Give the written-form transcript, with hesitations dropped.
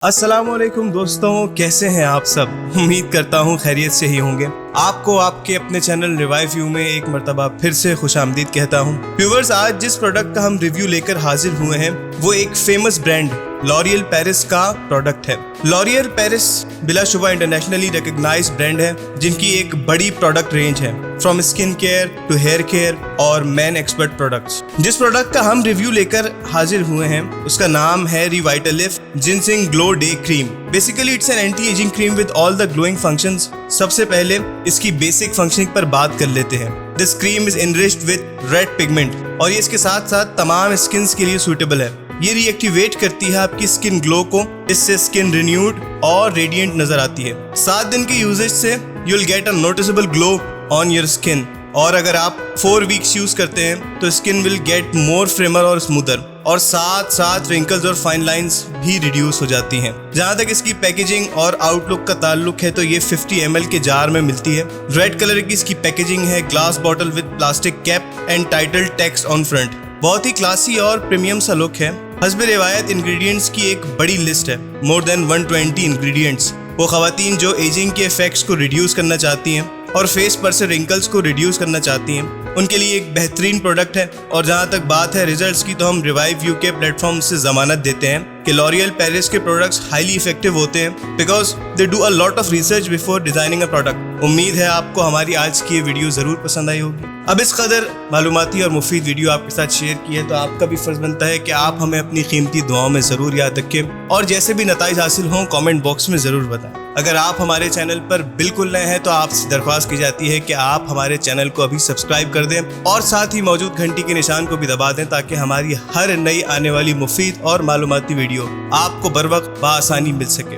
अस्सलामुअलैकुम दोस्तों, कैसे हैं आप सब। उम्मीद करता हूँ खैरियत से ही होंगे। आपको आपके अपने चैनल रिवाइव व्यू में एक मर्तबा फिर से खुशामदीद कहता हूँ। व्यूअर्स, आज जिस प्रोडक्ट का हम रिव्यू लेकर हाजिर हुए हैं वो एक फेमस ब्रांड लॉरियल पेरिस का प्रोडक्ट है। लॉरियल पेरिस बिलाशुबा इंटरनेशनली रिकॉग्नाइज्ड ब्रांड है जिनकी एक बड़ी प्रोडक्ट रेंज है, from skin care to hair care और मैन एक्सपर्ट प्रोडक्ट्स। जिस प्रोडक्ट का हम रिव्यू लेकर हाजिर हुए हैं उसका नाम है Revitalift ginseng glow day cream. Basically it's an anti ageing cream with all the glowing functions. सबसे पहले इसकी बेसिक फंक्शनिंग पर बात कर लेते हैं। This cream is enriched with red pigment और ये इसके साथ साथ तमाम स्किन के लिए सूटेबल है। ये रिएक्टिवेट करती है आपकी स्किन ग्लो को, इससे स्किन रिन्यूड और रेडिएंट नजर आती है। 7 दिन के यूजेज से you will get a noticeable glow on your skin और अगर आप 4 वीक्स यूज करते हैं तो skin will get more framer और स्मूदर और साथ साथ रिंकल्स और फाइन लाइंस भी रिड्यूस हो जाती हैं। जहां तक इसकी पैकेजिंग और आउटलुक का ताल्लुक है तो ये 50 ml के जार में मिलती है। रेड कलर की इसकी पैकेजिंग है, glass bottle with plastic cap and title text on front. बहुत ही क्लासी और प्रीमियम सा लुक है। हस्बे रिवायत इंग्रेडिएंट्स की एक बड़ी लिस्ट है, मोर देन 120 इंग्रेडिएंट्स। वो खवातीन जो एजिंग के इफेक्ट्स को रिड्यूस करना चाहती हैं और फेस पर से रिंकल्स को रिड्यूस करना चाहती हैं उनके लिए एक बेहतरीन प्रोडक्ट है। और जहां तक बात है रिजल्ट्स की तो हम रिवाइव व्यू के प्लेटफॉर्म से जमानत देते हैं कि लॉरियल पेरिस के प्रोडक्ट्स हाईली इफेक्टिव होते हैं because they do a lot of research before designing a product. उम्मीद है आपको हमारी आज की ये वीडियो जरूर पसंद आई होगी। अब इस कदर मालूमाती और मुफीद वीडियो आपके साथ शेयर की है तो आपका भी फर्ज बनता है कि आप हमें अपनी कीमती दुआओं में जरूर याद रखें और जैसे भी नताइज हासिल हों कमेंट बॉक्स में जरूर बताएं। अगर आप हमारे चैनल पर बिल्कुल नए हैं तो आपसे दरख्वास्त की जाती है कि आप हमारे चैनल को अभी सब्सक्राइब कर दें और साथ ही मौजूद घंटी के निशान को भी दबा दें ताकि हमारी हर नई आने वाली मुफीद और मालूमाती वीडियो आपको बर वक्त बआसानी मिल सके।